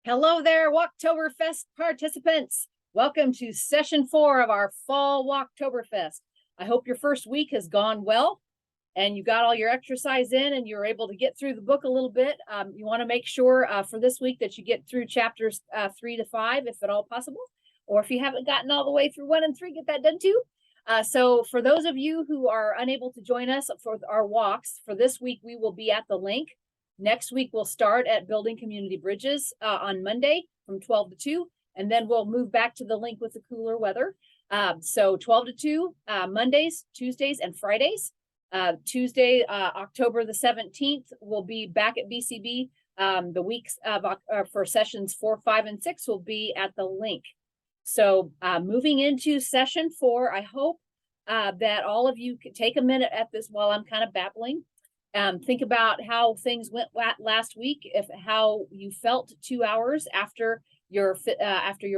Hello there, Walktoberfest participants. Welcome to session 4 of our fall Walktoberfest. I hope your first week has gone well and you got all your exercise in and you're able to get through the book a little bit. You want to make sure for this week that you get through chapters 3 to 5, if at all possible. Or if you haven't gotten all the way through 1 and 3, get that done too. So for those of you who are unable to join us for our walks, for this week, we will be at the link. Next week, we'll start at Building Community Bridges on Monday from 12 to 2, and then we'll move back to the link with the cooler weather. So 12 to 2, Mondays, Tuesdays, and Fridays. Tuesday, October the 17th, we'll be back at BCB. The weeks for sessions 4, 5, and 6 will be at the link. So moving into session 4, I hope that all of you could take a minute at this while I'm kind of babbling. Think about how things went last week, how you felt 2 hours after your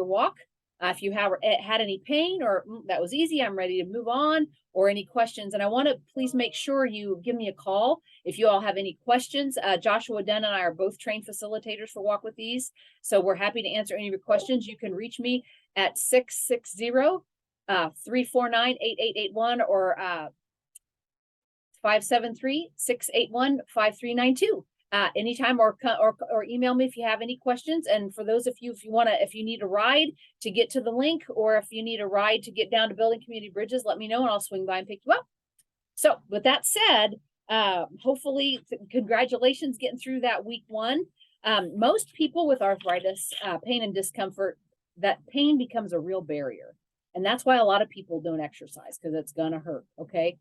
walk. If you had any pain or that was easy, I'm ready to move on, or any questions. And I want to please make sure you give me a call if you all have any questions. Joshua Dunn and I are both trained facilitators for Walk with Ease, so we're happy to answer any of your questions. You can reach me at 660-349-8881 or 573-681-5392. Anytime, or email me if you have any questions. And for those of you, if you need a ride to get to the link, or if you need a ride to get down to Building Community Bridges, let me know and I'll swing by and pick you up. So with that said, hopefully, congratulations getting through that week 1. Most people with arthritis, pain and discomfort, that pain becomes a real barrier. And that's why a lot of people don't exercise, because it's gonna hurt, okay?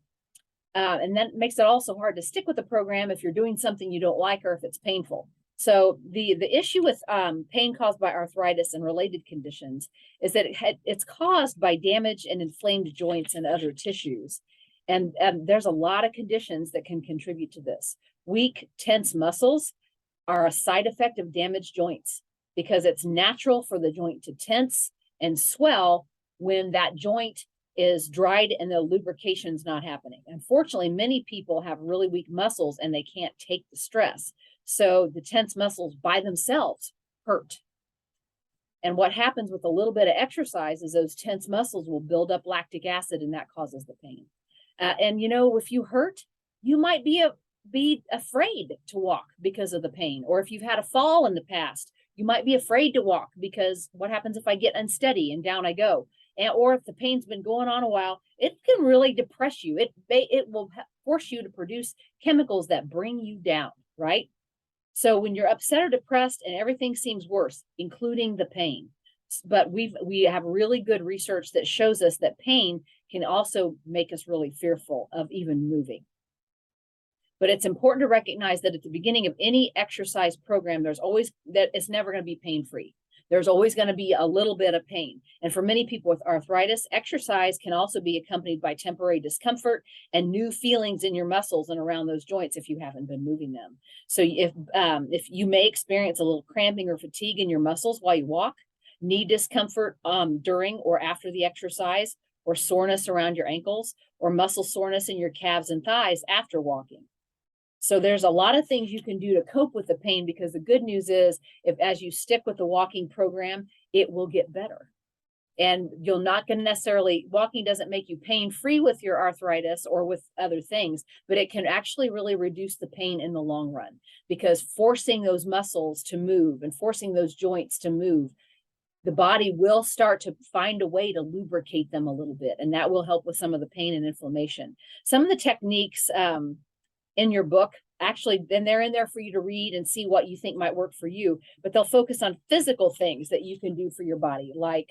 And that makes it also hard to stick with the program if you're doing something you don't like or if it's painful. So the issue with pain caused by arthritis and related conditions is that it's caused by damage and inflamed joints and other tissues. And there's a lot of conditions that can contribute to this. Weak, tense muscles are a side effect of damaged joints, because it's natural for the joint to tense and swell when that joint is dried and the lubrication's not happening. Unfortunately, many people have really weak muscles and they can't take the stress. So the tense muscles by themselves hurt. And what happens with a little bit of exercise is those tense muscles will build up lactic acid, and that causes the pain. And if you hurt, you might be afraid to walk because of the pain. Or if you've had a fall in the past, you might be afraid to walk because what happens if I get unsteady and down I go? Or if the pain's been going on a while, it can really depress you. It will force you to produce chemicals that bring you down, right? So when you're upset or depressed and everything seems worse, including the pain. But we have really good research that shows us that pain can also make us really fearful of even moving. But it's important to recognize that at the beginning of any exercise program, there's always that it's never going to be pain-free. There's always going to be a little bit of pain. And for many people with arthritis, exercise can also be accompanied by temporary discomfort and new feelings in your muscles and around those joints if you haven't been moving them. So if you may experience a little cramping or fatigue in your muscles while you walk, knee discomfort during or after the exercise, or soreness around your ankles, or muscle soreness in your calves and thighs after walking. So there's a lot of things you can do to cope with the pain, because the good news is as you stick with the walking program, it will get better. And you're not going to necessarily, walking doesn't make you pain-free with your arthritis or with other things, but it can actually really reduce the pain in the long run, because forcing those muscles to move and forcing those joints to move, the body will start to find a way to lubricate them a little bit, and that will help with some of the pain and inflammation. Some of the techniques in your book, actually, then they're in there for you to read and see what you think might work for you, but they'll focus on physical things that you can do for your body, like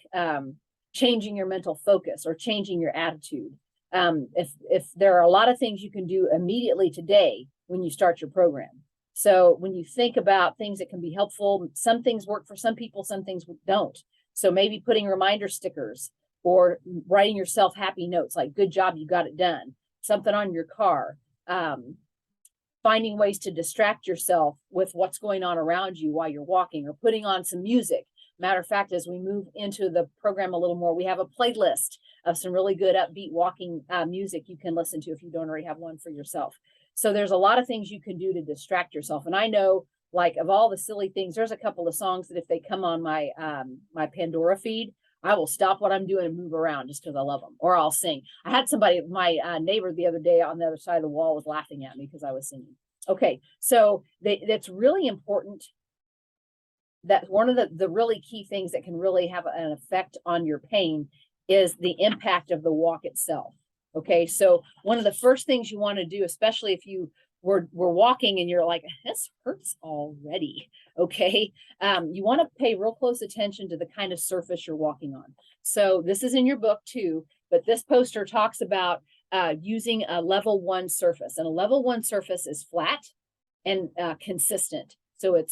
changing your mental focus or changing your attitude. If there are a lot of things you can do immediately today when you start your program. So when you think about things that can be helpful, some things work for some people, some things don't. So maybe putting reminder stickers or writing yourself happy notes like "good job, you got it done," something on your car. Finding ways to distract yourself with what's going on around you while you're walking, or putting on some music. Matter of fact, as we move into the program a little more, we have a playlist of some really good upbeat walking music you can listen to if you don't already have one for yourself. So there's a lot of things you can do to distract yourself. And I know like of all the silly things, there's a couple of songs that if they come on my my Pandora feed, I will stop what I'm doing and move around just because I love them, or I'll sing. I had somebody, my neighbor the other day on the other side of the wall was laughing at me because I was singing. Okay, so that's really important. That one of the really key things that can really have an effect on your pain is the impact of the walk itself. Okay, so one of the first things you want to do, especially if you were walking and you're like, this hurts already. Okay, you want to pay real close attention to the kind of surface you're walking on. So this is in your book too, but this poster talks about using a level 1 surface, and a level 1 surface is flat and consistent. So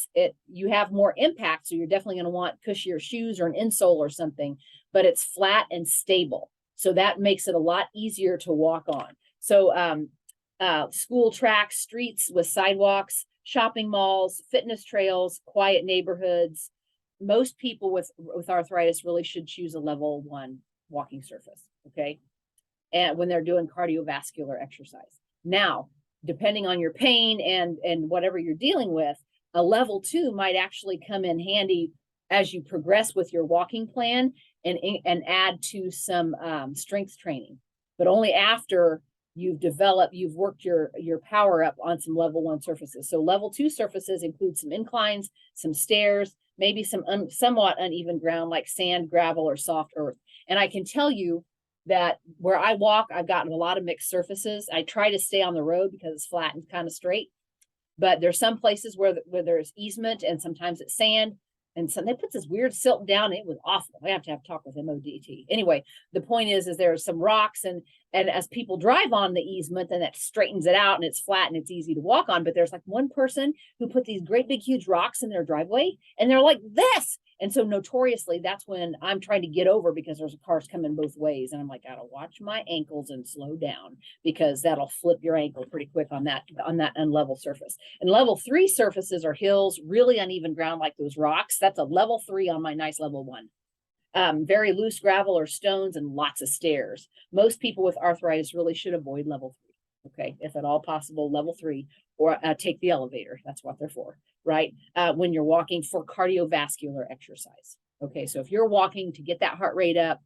you have more impact. So you're definitely going to want cushier shoes or an insole or something, but it's flat and stable. So that makes it a lot easier to walk on. So school tracks, streets with sidewalks, shopping malls, fitness trails, quiet neighborhoods. Most people with arthritis really should choose a level 1 walking surface. Okay. And when they're doing cardiovascular exercise. Now, depending on your pain and whatever you're dealing with, a level 2 might actually come in handy as you progress with your walking plan and add to some strength training, but only after you've worked your power up on some level 1 surfaces. So level 2 surfaces include some inclines, some stairs, maybe some somewhat uneven ground like sand, gravel, or soft earth. And I can tell you that where I walk, I've gotten a lot of mixed surfaces. I try to stay on the road because it's flat and kind of straight. But there's some places where there's easement and sometimes it's sand. And so they put this weird silt down. It was awful. I have to talk with MODT. Anyway, the point is there's some rocks and as people drive on the easement, then that straightens it out and it's flat and it's easy to walk on. But there's like one person who put these great big huge rocks in their driveway and they're like this. And so notoriously, that's when I'm trying to get over because there's cars coming both ways. And I'm like, gotta watch my ankles and slow down because that'll flip your ankle pretty quick on that unlevel surface. And level 3 surfaces are hills, really uneven ground like those rocks. That's a level 3 on my nice level 1. Very loose gravel or stones and lots of stairs. Most people with arthritis really should avoid level 3. Okay, if at all possible, level 3, or take the elevator. That's what they're for, right? When you're walking for cardiovascular exercise. Okay, so if you're walking to get that heart rate up,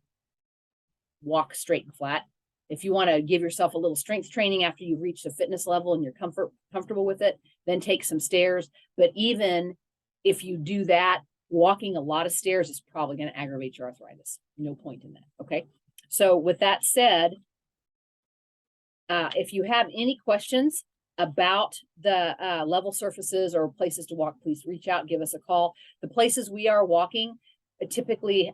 walk straight and flat. If you want to give yourself a little strength training after you've reached a fitness level and you're comfortable with it, then take some stairs. But even if you do that, walking a lot of stairs is probably going to aggravate your arthritis. No point in that. Okay, so with that said, if you have any questions about the level surfaces or places to walk, please reach out, give us a call. The places we are walking, typically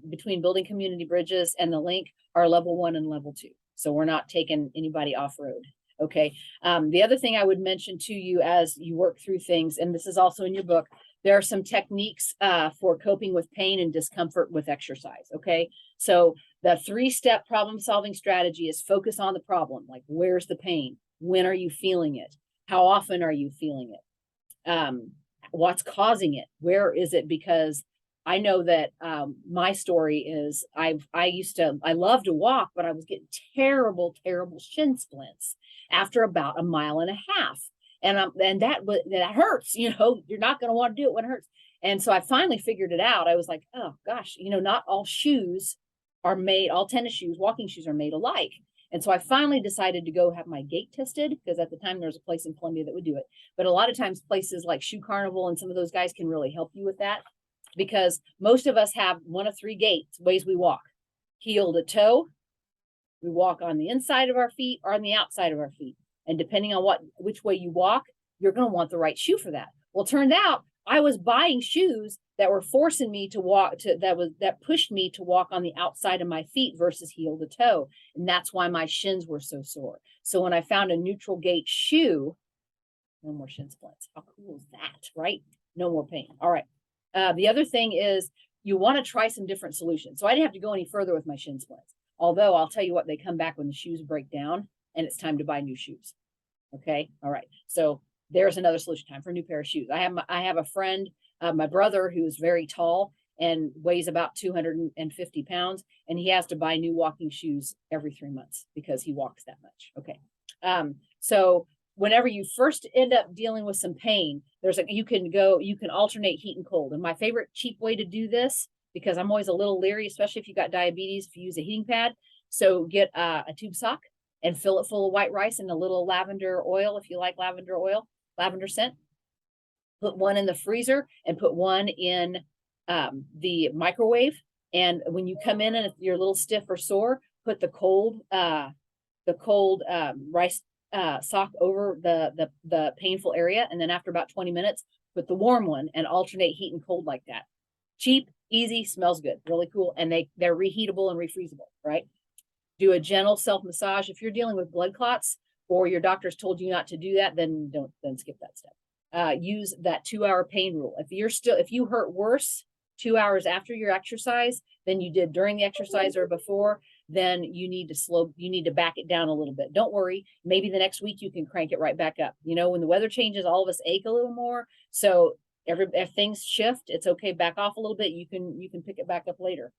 between building community bridges and the link, are level 1 and level 2. So we're not taking anybody off-road. Okay. The other thing I would mention to you as you work through things, and this is also in your book, there are some techniques for coping with pain and discomfort with exercise. Okay. So the 3-step problem solving strategy is focus on the problem. Like, where's the pain? When are you feeling it? How often are you feeling it? What's causing it? Where is it? Because I know that my story is I love to walk, but I was getting terrible shin splints after about 1.5 miles. And that hurts, you're not going to want to do it when it hurts. And so I finally figured it out. I was like, oh gosh, not all shoes are made, all tennis shoes, walking shoes are made alike. And so I finally decided to go have my gait tested because at the time there was a place in Columbia that would do it. But a lot of times places like Shoe Carnival and some of those guys can really help you with that because most of us have one of 3 ways we walk. Heel to toe, we walk on the inside of our feet or on the outside of our feet. And depending on which way you walk, you're going to want the right shoe for that. Well, it turned out I was buying shoes that were forcing me to walk that pushed me to walk on the outside of my feet versus heel to toe. And that's why my shins were so sore. So when I found a neutral gait shoe, no more shin splints. How cool is that, right? No more pain. All right. The other thing is you want to try some different solutions. So I didn't have to go any further with my shin splints. Although I'll tell you what, they come back when the shoes break down and it's time to buy new shoes. Okay. All right. So there's another solution. Time for a new pair of shoes. I have a friend, my brother, who's very tall and weighs about 250 pounds, and he has to buy new walking shoes every 3 months because he walks that much. Okay. So whenever you first end up dealing with some pain, you can alternate heat and cold. And my favorite cheap way to do this, because I'm always a little leery, especially if you got diabetes, if you use a heating pad. So get a tube sock and fill it full of white rice and a little lavender oil, if you like lavender oil, lavender scent. Put one in the freezer and put one in the microwave. And when you come in and if you're a little stiff or sore, put the cold rice sock over the painful area. And then after about 20 minutes, put the warm one and alternate heat and cold like that. Cheap, easy, smells good, really cool. And they're reheatable and refreezable, right? Do a gentle self-massage. If you're dealing with blood clots or your doctor's told you not to do that, then skip that step. Use that 2-hour pain rule. If you hurt worse 2 hours after your exercise than you did during the exercise or before, then you need to back it down a little bit. Don't worry. Maybe the next week you can crank it right back up. You know, when the weather changes, all of us ache a little more. So if things shift, it's okay. Back off a little bit. You can pick it back up later.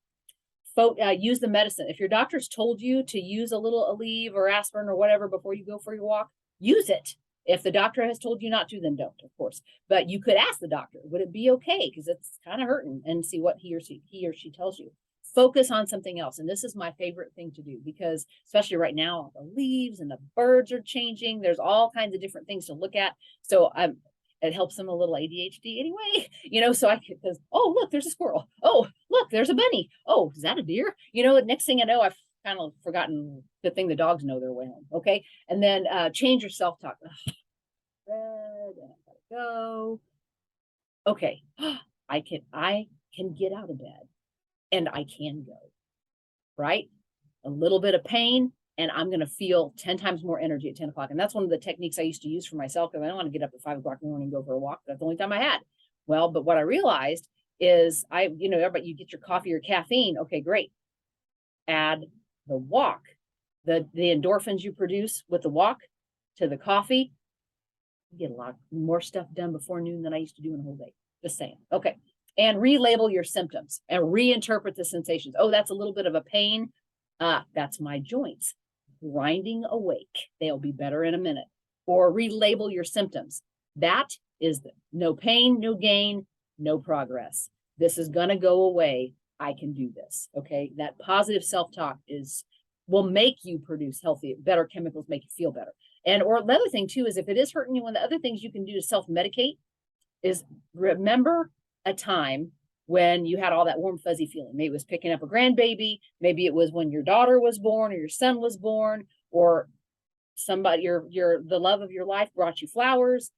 Use the medicine. If your doctor's told you to use a little Aleve or aspirin or whatever before you go for your walk, use it. If the doctor has told you not to, then don't, of course. But you could ask the doctor, would it be okay? Because it's kind of hurting, and see what he or she tells you. Focus on something else. And this is my favorite thing to do, because especially right now, the leaves and the birds are changing. There's all kinds of different things to look at. So it helps them a little ADHD anyway, you know, so because, oh, look, there's a squirrel. Oh, look, there's a bunny. Oh, is that a deer? You know, next thing I know, I've kind of forgotten the thing the dogs know their way home. Okay. And then change your self-talk. And I gotta go. Okay. I can get out of bed and I can go, right? A little bit of pain and I'm going to feel 10 times more energy at 10 o'clock. And that's one of the techniques I used to use for myself, because I don't want to get up at 5 o'clock in the morning and go for a walk. That's the only time I had. Well, but what I realized is everybody, you get your coffee or caffeine. Okay, great. Add the walk, the endorphins you produce with the walk to the coffee. You get a lot more stuff done before noon than I used to do in a whole day. Just saying. Okay. And relabel your symptoms and reinterpret the sensations. Oh, that's a little bit of a pain. That's my joints grinding awake. They'll be better in a minute. Or relabel your symptoms. That is no pain, no gain, no progress. This is going to go away. I can do this. Okay. That positive self-talk will make you produce better chemicals, make you feel better. Or the other thing too, is if it is hurting you, one of the other things you can do to self-medicate is remember a time when you had all that warm, fuzzy feeling. Maybe it was picking up a grandbaby. Maybe it was when your daughter was born or your son was born, or somebody, the love of your life brought you flowers.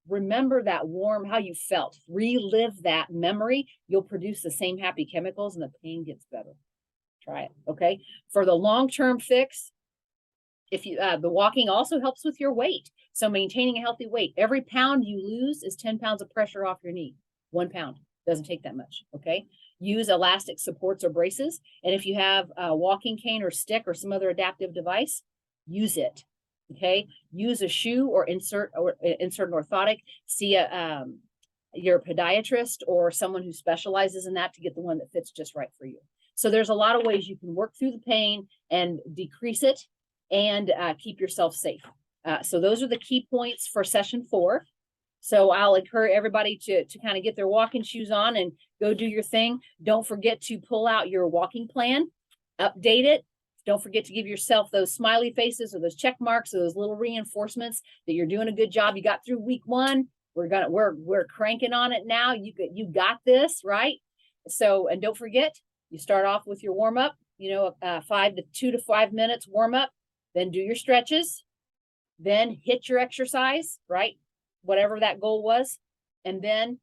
Remember that warm, how you felt. Relive that memory. You'll produce the same happy chemicals and the pain gets better. Try it. Okay. For the long-term fix, the walking also helps with your weight. So maintaining a healthy weight. Every pound you lose is 10 pounds of pressure off your knee. 1 pound. Doesn't take that much. Okay. Use elastic supports or braces. And if you have a walking cane or stick or some other adaptive device, use it. Okay. Use a shoe or insert an orthotic. See your podiatrist or someone who specializes in that to get the one that fits just right for you. So there's a lot of ways you can work through the pain and decrease it and keep yourself safe. So those are the key points for session 4. So I'll encourage everybody to kind of get their walking shoes on and go do your thing. Don't forget to pull out your walking plan, update it. Don't forget to give yourself those smiley faces or those check marks or those little reinforcements that you're doing a good job. You got through week 1. We're cranking on it now. You got this, right? So, and don't forget, you start off with your warm up, 2 to 5 minutes warm up, then do your stretches, then hit your exercise, right? Whatever that goal was, and then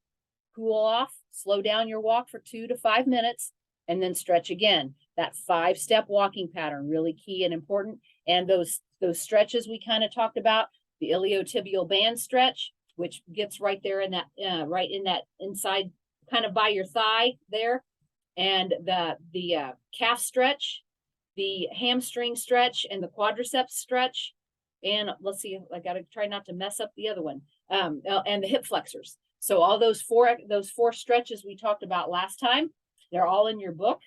cool off, slow down your walk for 2 to 5 minutes, and then stretch again. That 5-step walking pattern, really key and important. And those stretches we kind of talked about, the iliotibial band stretch, which gets right there in that, right in that inside, kind of by your thigh there, and the calf stretch, the hamstring stretch, and the quadriceps stretch. And let's see, I got to try not to mess up the other one. And the hip flexors. So all those four stretches we talked about last time, they're all in your book.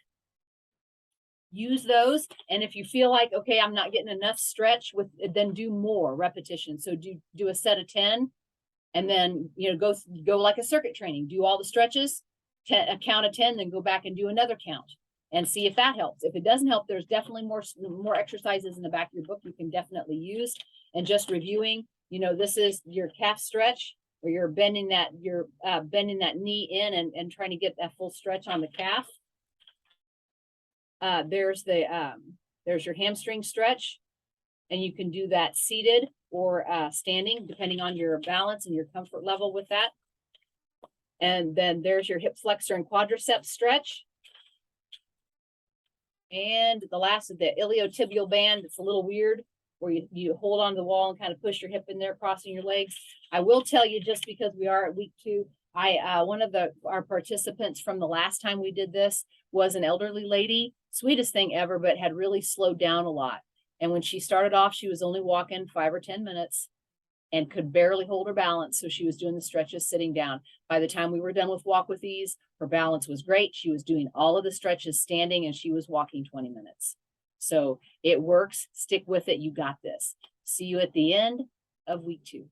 use those. And if you feel like, okay, I'm not getting enough stretch with, then do more repetitions. So do a set of 10, and then, you know, go like a circuit training, do all the stretches, a count of 10, then go back and do another count and see if that helps. If it doesn't help, there's definitely more exercises in the back of your book you can definitely use. And just reviewing, you know, this is your calf stretch, where you're bending that knee in and trying to get that full stretch on the calf. There's your hamstring stretch, and you can do that seated or standing, depending on your balance and your comfort level with that. And then there's your hip flexor and quadricep stretch. And the last is the iliotibial band. It's a little weird, where you hold on the wall and kind of push your hip in there, crossing your legs. I will tell you, just because we are at week 2, one of our participants from the last time we did this was an elderly lady, sweetest thing ever, but had really slowed down a lot. And when she started off, she was only walking 5 or 10 minutes and could barely hold her balance. So she was doing the stretches sitting down. By the time we were done with Walk with Ease, her balance was great. She was doing all of the stretches standing, and she was walking 20 minutes. So it works. Stick with it. You got this. See you at the end of week 2.